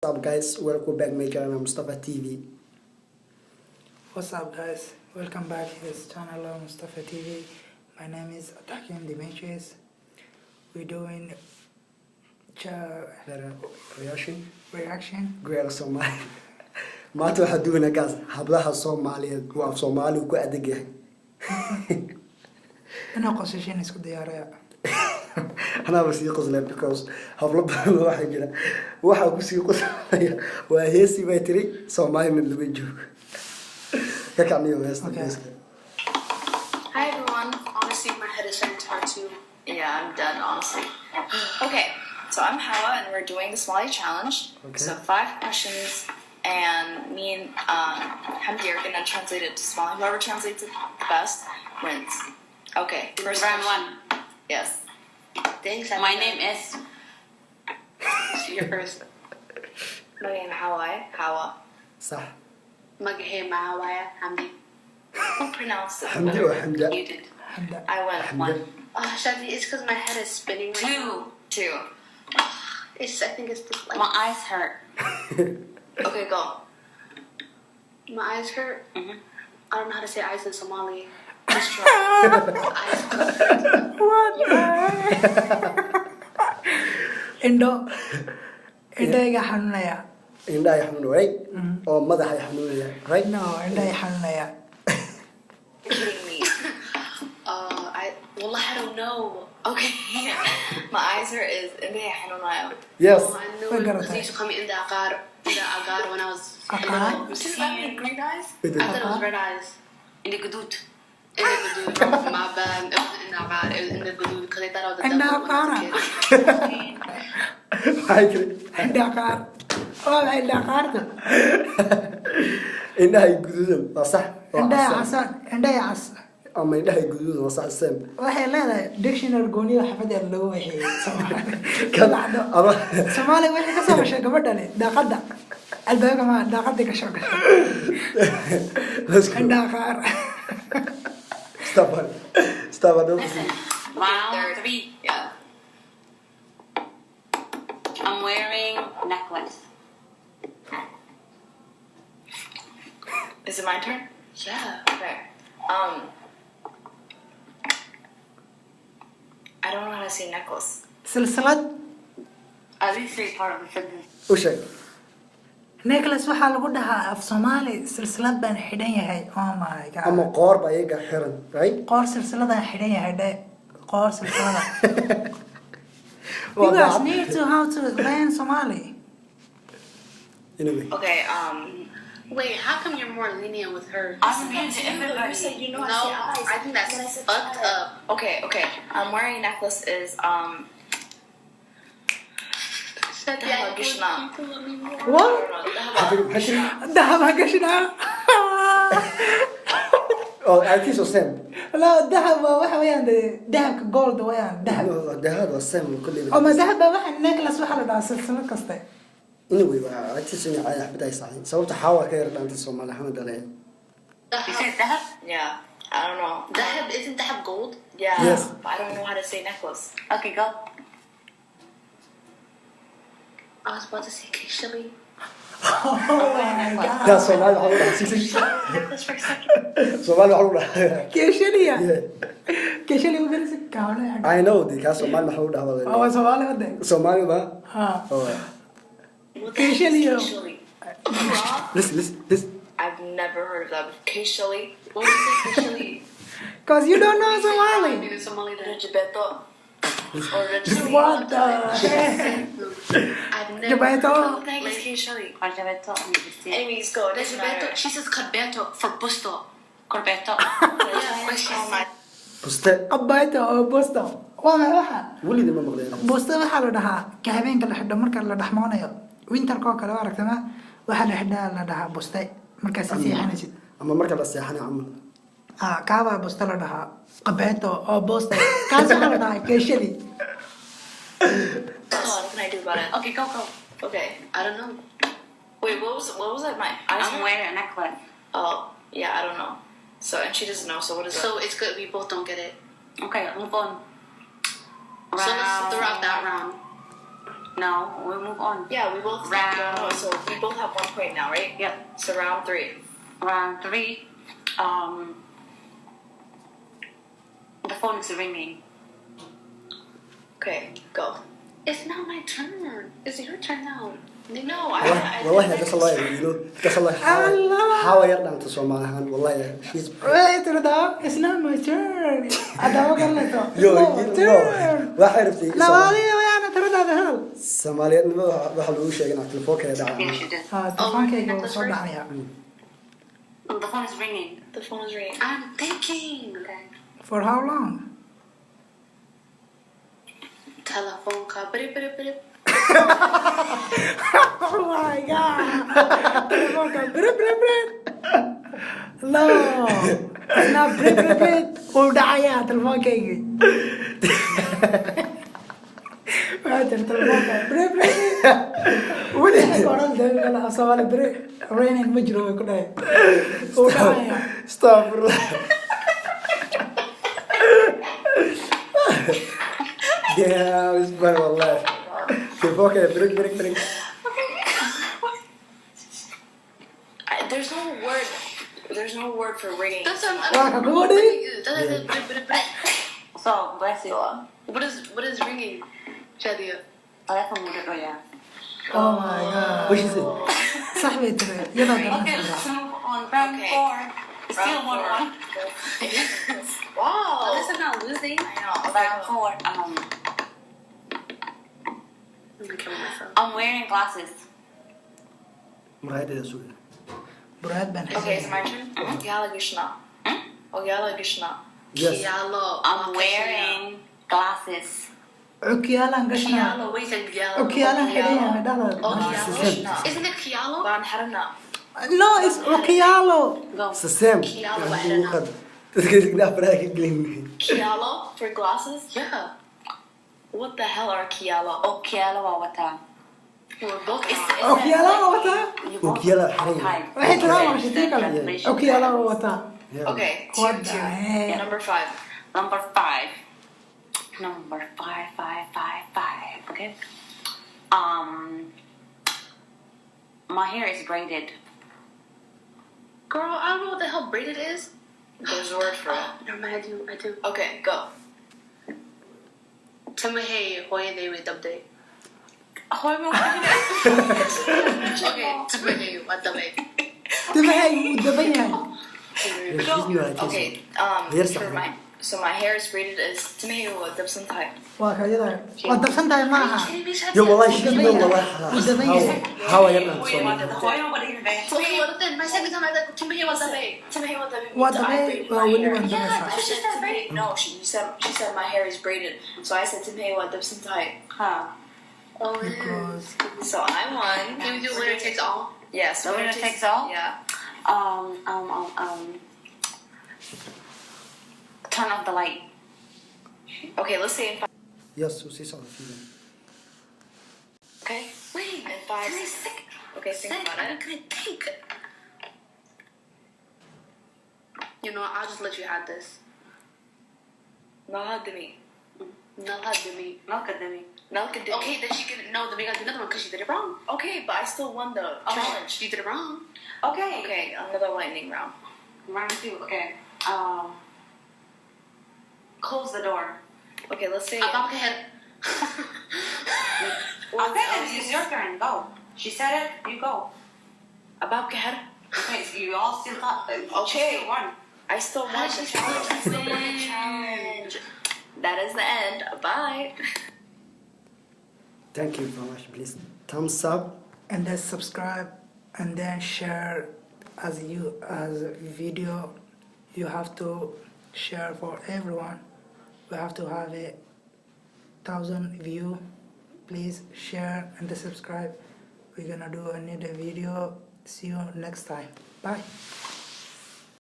What's up guys, welcome back my channel Mustafa TV. What's up guys, welcome back to this channel Mustafa TV. My name is Attacking the Matrix. We're doing reaction. Great Somali. Maanta waxaan doonaa gaas hablaha Soomaaliyeed waa Soomaali ku adag yahay. Ana qosashin isku diyaaraya. Ana basi qoslay because hablo badan waxa jira waxa ku sii qoslaya waa heesi bay tiri Soomaali mid laba joog. Ka kamiyo heesta. Hi everyone. Honestly, my head is starting to hurt too. Yeah, I'm done, honestly. Okay, so I'm Hawa and we're doing the Somali challenge. Okay. So 5 questions and me and Hamdi are gonna translate it to Somali. Whoever translates it best wins. Okay, first round question. 1. Yes. Thanks. My name is. Your first. My name is Hawa. صح. Magahe Mahawaya Hamdi. Who pronounced it? Hamdi or Hamda? You did. I went Hamda. 1. Oh, Shadi, it's because my head is spinning right now. 2. I think it's just like My eyes hurt. Okay, go. my eyes hurt. Mhm. I don't know how to say eyes in Somali. Just try. Eyes What? Indhayga xanuunaya. Indhaha xanuun right? Oo madaxa xanuunaya right? No, indhayga xanuunaya. You're kidding me. I don't know. Okay. My eyes hurt is India Hanunayo. Yes. Oh, I knew We're it gonna because they used to call me in the agar when I was Agar? Does that mean green eyes? I thought it was red eyes. In the Gudut. In the Gudud. My bad. It wasn't in the agar. It was in the Gudud because I thought I was a In the devil when I was a Agar. kid. Maxay tiri? Indhaqaar. Oh, indhaqaarta. Indhaha guduudan waa sax. Indhaya xasan, indhaya cas. Ama indhaha guduudan waa sax same. Waxay leedahay dictionary gooniyo xafadeed lagu wixii Soomaali. Kan ama Soomaali wixii ka soo gashay gabadhani daaqada. Albaabka ma daaqada ka soo gashay. let's go. Indhaqaar. Stop. Listen. Round 3. Yeah. I'm wearing necklace. Is it my turn? Yeah. Okay. I don't know how to say necklace. Silsilad. At least 3 part of the sentence. U sheeg. Necklace waxaa lagu dhahaa af Soomaali silsilad baan xidhan yahay. Oh my god. Ama qoor ba iyaga xiran right? Qoor silsiladan xidhan yahay dhe. Qoor silsilada. You guys need to how to learn Somali. Anyway. Okay, Wait, how come you're more lenient with her? I'm mean to everybody. you said you know No, how to say eyes. I think that's When I said fucked eyes. up. Okay. I'm wearing a necklace is Shadi, Dahaba Gishna. What? Maxay tiri? Dahab ha gashnaa. Oh, I think so same. La dahab waa waxa weeyaan dahabka gold weeyaan dahab. Dahab waa same kulli. Oo ma dahab baa waxa necklace waxa la dhahaa silsilad kasta. Anyway, I think so ay xabad ay saxin. Sababta xawa ka yar dhaantay Soomaali ahaan dalay. You said that? Yeah. I don't know. Dahab, isn't dahab gold? Yeah. Yes. But I don't know how to say necklace. Okay, go. I was about to say Kishali. Oh my god. Ka Soomaali waxa lagu dhahaa. Necklace for a second. Soomaali waxa lagu dhahaa. Keeshaliya. Yeah. Keeshali u garsi kaawle. I know the ka Soomaali waxa lagu dhahaa. Oo Soomaali wada. Soomaali ba? Ha. Oh. Keeshaliya. Kishali. Listen. I've never heard of that. Kishali. What was it, Kishali? Cause you don't know Somali. In Somali, then. Rajabeto. Or Rajali. What the heck? I've never. Jabeto. What the heck is Kishali? Corbeto. Anyways, go. It doesn't Rajabeto. matter. She says Corbeto for busto. Corbeto. Oh my. Buste. Abayto oo bosto. Waa ma waxa? Wali ma maqleen. Bosto waxa la dhahaa ka habeenka la xidho marka la dhaxmoonayo. Winter ko kale waa aragtama waxa la xidhaa la dhahaa boste marka si fiicanaysid. Ama marka la seexanayo camal. Kaaba bosto la dhahaa qabeeto oo bosto. Kaas waxa la dhahaa keeshali. What can I do about it? Okay, go. Okay. I don't know. Wait, what was it? My eyes I'm hurt? wearing a necklace. Oh, yeah, I don't know. So, and she doesn't know, so what is it? So it's good we both don't get it. Okay, move on. So let's throw out that round. No, we'll move on. Yeah, we both Round. So we both have 1 point now, right? Yep. So round 3. Round 3. The phone is ringing. Okay, go. It's not my turn. It's your turn now. No, والله that's a lie you know that's a lie how I learned to Somali والله she's Wait, Rada, it's not my turn. Ada wakan leto. yo No, turn. واحد عرفتي Nawali wayana Rada hal. Soomaaliyeed waxa lagu sheegay in telefoonkeeda Yeah, dhacay she did. Telefonkayga wuu soo dhacaya. The phone is ringing. The phone is ringing. I'm thinking. Okay. For how long? Telephone call. Oh my god. Telefonka brit brit brit. No. It's not brit brit brit. Wuu dhacaya telefonkayga. Water telefonka brit brit brit. Weli koran dawla Somali brit. Raining majro ku dhahay. Wuu dhacaya. stop yeah it's bad والله telefoonkeeda break There's no word for ringing. That's Wah, kamu deh. So, bless you. what is ringing? Shadia. Telephone will go, yeah. Oh my god. what is it Sax bay tiri. Iyadoo Okay, garanaysa. let's move on. Round Okay. 4. Still 1-1. Wow. At least I'm not losing. I know. Round 4. I'm gonna kill myself. I'm wearing glasses. muraayadda suuga Bread ban. Okay, it's my turn. Ogyala Gishna. Ogyala Gishna. yes Kialo. I'm wearing glasses. Okiyaalan gashna. Kialo. What do you say? Kialo. Okiyaalan xidhan dhahda. Oh, Kialo. Isn't it Kialo? Ban Harana. No, it's okiyaalo. Go. it's the same Kialo, Haduu I don't know. qad dadka digna afraha ka gelin Kialo for glasses? Yeah. What the hell are Kialo? Okiala wawata. We're both. Okiyaala wata. Okiyaala xiran. Waxay tiraa waa shitay kale. Okiyaala wata. Yeah. Okay, What two, the two. heck? Number 5. Number 5. Number 5, 5, 5, 5. Okay. My hair is braided. Girl, I don't know what the hell braided is. There's a word for it. Never mind, I do. Okay, go. Tell me, hey, why they with update? Oh, I'm okay. Okay, tell me, hey, what the way? Timahay wuu daban yahay. Yeah, she's new at Okay, Here's for something. my hair is braided as Tomato Dipson type. Waa kayada. Waa dabsan tahay maaha. yo wallahi she's new Daban wallahi yahay. how I learned to Somali Okay, what then? My second time I like, tell me, hey, what the way? Tomato What the way? Waa weli waan dabaysaa. She said Tomato. No, she said my hair is braided. So I said Tomato Dipson type. Huh. Oh, Because So I won. can we do winner takes all? Yes. The winner takes all? Yeah. Turn off the light. Okay, let's say in 5. yes we see something Okay. Wait, In 5. can I think? Okay, think about it. Can I think? You know, I'll just let you have this. Nahadimi. Nalhadimi. Malkademi. Nalkadimi. Okay, then she can know the big another one because she did it wrong. Okay, but I still won the challenge. She did it wrong. Okay. Okay, another lightning round. Round 2. Okay. Close the door. Okay, let's say. Abang head. Okay, it's your turn. Go. She said it. You go. About Kahar. Okay, so you all still got. Okay. Still won. I still won the challenge. I still won the challenge. That is the end. Bye. thank you very much please thumbs up and then subscribe and then share as a video. You have to share for everyone. We have to have 1,000 view. Please share and then subscribe. We're gonna do another video. See you next time. Bye.